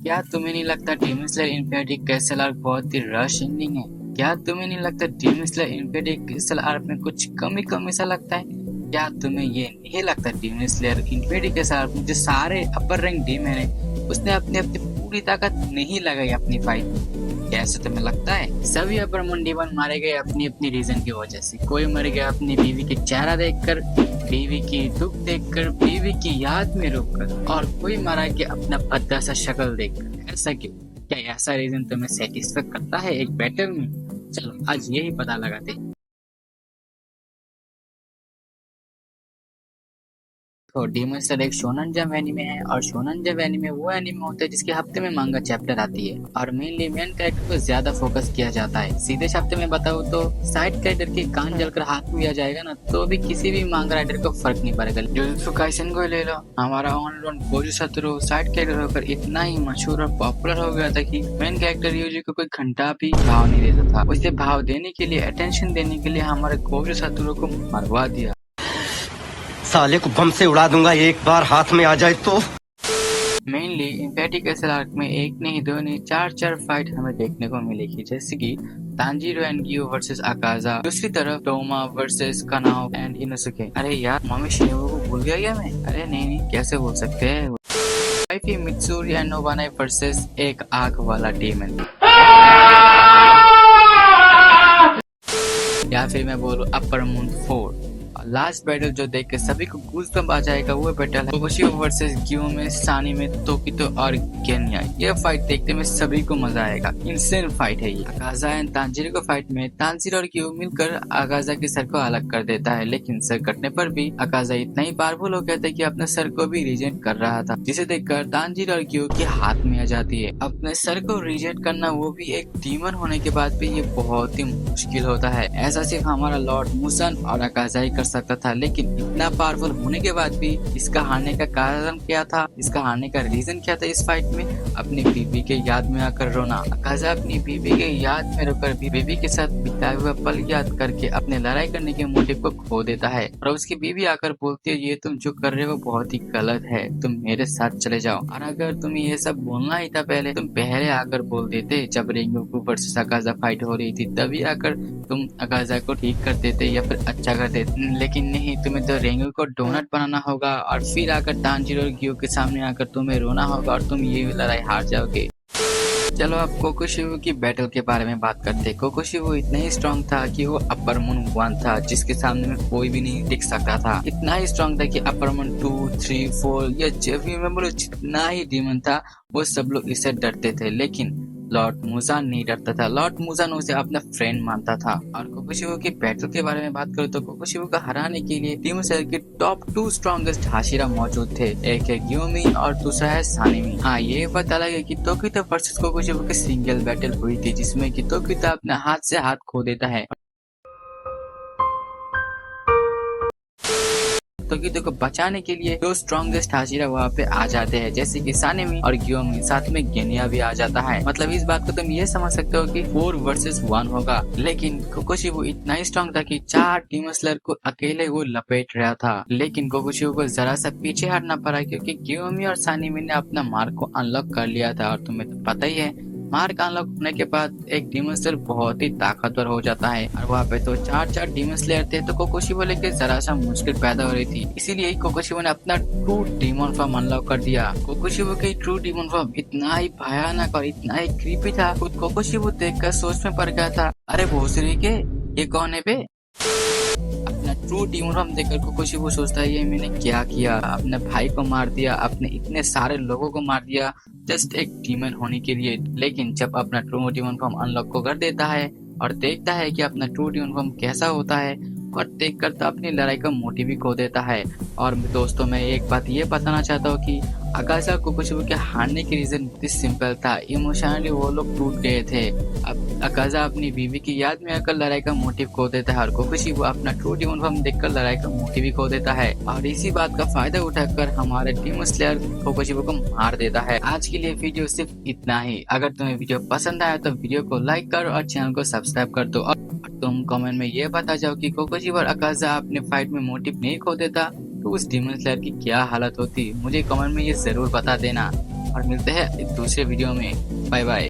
क्या तुम्हें नहीं लगता demon slayer infinity crystal arc बहुत ही रश एंडिंग है? क्या तुम्हें नहीं लगता demon slayer infinity crystal arc में कुछ कमी कमी सा लगता है? क्या तुम्हें ये नहीं लगता demon slayer infinity crystal arc में जो सारे अपर रैंक डीमन है उसने अपनी अपनी पूरी ताकत नहीं लगाई अपनी फाइट में? कैसे तुम्हें लगता है सभी अपर मुंडीवन मारे गए अपनी अपनी रीजन की वजह से? कोई मर गया अपनी बीवी के चेहरा देखकर, बीवी की दुख देखकर, बीवी की याद में रोककर, और कोई मारा कि अपना भद्दा सा शक्ल देखकर। ऐसा क्यों? क्या ऐसा रीजन तुम्हें सेटिस्फाई करता है एक बैटल में? चलो आज यही पता लगाते हैं। तो डीमन स्लेयर एक शोनन जंप एनीमे है, और शोनन जंप एनीमे वो एनीमे होता है जिसके हफ्ते में मांगा चैप्टर आती है, और मेनली मेन कैरेक्टर को ज्यादा फोकस किया जाता है। सीधे शब्द में बताऊं तो साइड कैरेक्टर के कान जलकर हाथ में आ जाएगा ना तो भी किसी भी मांगा राइडर को फर्क नहीं पड़ेगा। जुजुत्सु काइसेन को ले लो, हमारा ऑन गोजू सतोरू साइड कैरेक्टर होकर इतना ही मशहूर और पॉपुलर हो गया था कि मेन कैरेक्टर यूजी को कोई घंटा भी भाव नहीं देता था। उसे भाव देने के लिए, अटेंशन देने के लिए हमारे गोजू सतोरू को मरवा दिया। साले को बम से उड़ा दूंगा एक बार हाथ में आ जाए तो। मेनली इन्फिनिटी क्रिस्टल आर्क में एक नहीं दो नहीं चार फाइट हमें देखने को मिलेगी, जैसे कि तांजीरो एंड गियो वर्सेस अकाजा, दूसरी तरफ टोमा वर्सेस कानाओ एंड इनोसुके। अरे यार मम्मी शिनोबु को भूल गया क्या मैं? अरे नहीं कैसे भूल सकते हैं। वाइफी मित्सुरी एंड नोबाने वर्सेस एक आग वाला डीमन, या फिर मैं बोलूं अपर मून 4। लास्ट बैटल जो देख के सभी को गूज़बम्प आ जाएगा वो बैटल है कोकोशियो वर्सेस ग्यूमे, सानी में तोकितो और गेन्या। ये फाइट देखते में सभी को मजा आएगा, इंसेन फाइट है ये। अकाजा एंड तांजीरो को फाइट में तांजीरो और ग्यू मिलकर अकाजा के सर को अलग कर देता है, लेकिन सर कटने पर भी अकाजा इतना ही पावरफुल हो गया था कि अपने सर को भी रिजेक्ट कर रहा था, जिसे देखकर तांजीरो और ग्यू के हाथ में आ जाती है। अपने सर को रिजेक्ट करना वो भी एक डीमन होने के बाद भी ये बहुत ही मुश्किल होता है। ऐसा सिर्फ हमारा लॉर्ड मुसन और अकाजा ही कर सकता था, लेकिन इतना पावरफुल होने के बाद भी इसका हारने का कारण क्या था, इसका हारने का रीजन क्या था इस फाइट में? अपनी बीवी के याद में आकर रोना। अकाजा अपनी बीवी के याद में रोकर बीवी के साथ बिताए हुए पल याद करके अपने लड़ाई करने के मोटिव को खो देता है, और उसकी बीवी आकर बोलती है ये तुम जो कर रहे हो बहुत ही गलत है, तुम मेरे साथ चले जाओ। और अगर तुम्हें ये सब बोलना ही था पहले, तुम पहले आकर बोल देते। जब रेंगोकू वर्सेस अकाजा फाइट हो रही थी तभी आकर तुम अकाजा को ठीक कर देते या फिर अच्छा कर देते, लेकिन नहीं, तुम्हें तो रेंगो को डोनट बनाना होगा और फिर आकर तांजीरो और गियो के सामने आकर तुम्हें रोना होगा और तुम ये लड़ाई हार जाओगे। चलो अब कोकोशिबु की बैटल के बारे में बात करते हैं। कोकोशिबु इतना ही स्ट्रॉन्ग था कि वो अपर मून 1 था जिसके सामने में कोई भी नहीं टिक सकता था। इतना ही स्ट्रॉन्ग था कि अपर मून 2, 3, 4 या जब भी मैं बोलूं जितना ही डीमन था वो सब लोग इससे डरते थे, लेकिन लॉर्ड मुजान नहीं डरता था। लॉर्ड मुजान उसे अपना फ्रेंड मानता था। और कोकोशिबु की बैटल के बारे में बात करूं तो कोकोशिबु को हराने के लिए डीमन स्लेयर के टॉप 2 स्ट्रॉन्गेस्ट हाशिरा मौजूद थे, एक है ग्यूमी और दूसरा है सानिमी। हाँ ये बात अलग है कि तोकितो वर्सेस कोकोशिबु की सिंगल बैटल हुई थी जिसमें कि तोकितो अपने हाथ से हाथ खो देता है। तोकितो को बचाने के लिए 2 स्ट्रॉन्गेस्ट हाशिरा वहाँ पे आ जाते हैं, जैसे कि सानेमी और ग्योमी, साथ में गेनिया भी आ जाता है। मतलब इस बात को तुम ये समझ सकते हो कि 4 वर्सेस 1 होगा, लेकिन कोकोशिबु इतना ही स्ट्रॉन्ग था कि 4 डीमन स्लेयर को अकेले वो लपेट रहा था। लेकिन कोकोशिबु को जरा सा पीछे हटना पड़ा क्योंकि ग्योमी और सानेमी ने अपना मार्क को अनलॉक कर लिया था, और तुम्हें तो पता ही है मार्क अनलॉक होने के बाद एक डीमन स्लेयर बहुत ही ताकतवर हो जाता है, और वहाँ पे तो 4 डीमन स्लेयर थे, तो कोकोशिबु लेके जरा सा मुश्किल पैदा हो रही थी। इसीलिए कोकोशिबु ने अपना ट्रू डीमन फॉर्म अनलॉक कर दिया। कोकोशिबु की ट्रू डीमन फॉर्म इतना ही भयानक और इतना ही क्रीपी था, खुद कोकोशिबु देखकर सोच में पड़ गया था, अरे भोसड़ी के ये कौन है बे? अपना ट्रू डीमन फॉर्म देखकर कोकोशिबु सोचता है ये मैंने क्या किया, अपने भाई को मार दिया, अपने इतने सारे लोगों को मार दिया जस्ट एक डीमन होने के लिए। लेकिन जब अपना ट्रू डीमन फॉर्म अनलॉक को कर देता है और देखता है कि अपना ट्रू डीमन फॉर्म कैसा होता है, और देखकर तो अपनी लड़ाई का मोटिव भी खो देता है। और दोस्तों मैं एक बात ये बताना चाहता हूँ कि अकाजा कोकोशिबु के हारने की रीजन बहुत सिंपल था, इमोशनली वो लोग टूट गए थे। अब अकाजा अपनी बीवी की याद में आकर लड़ाई का मोटिव खो देता है, और कोकोशिबु अपना ट्रू डीमन फॉर्म देखकर लड़ाई का मोटिव भी खो देता है, और इसी बात का फायदा उठाकर हमारे डीमन स्लेयर कोकोशिबु को मार देता है। आज के लिए वीडियो सिर्फ इतना ही। अगर तुम्हें वीडियो पसंद आया तो वीडियो को लाइक करो और चैनल को सब्सक्राइब कर दो, और तुम कमेंट में ये बता जाओ कि कोकोशिबु और अकाजा अपने फाइट में मोटिव नहीं खो देता तो उस डीमन स्लेयर की क्या हालत होती। मुझे कमेंट में ये जरूर बता देना। और मिलते हैं दूसरे वीडियो में। Bye bye.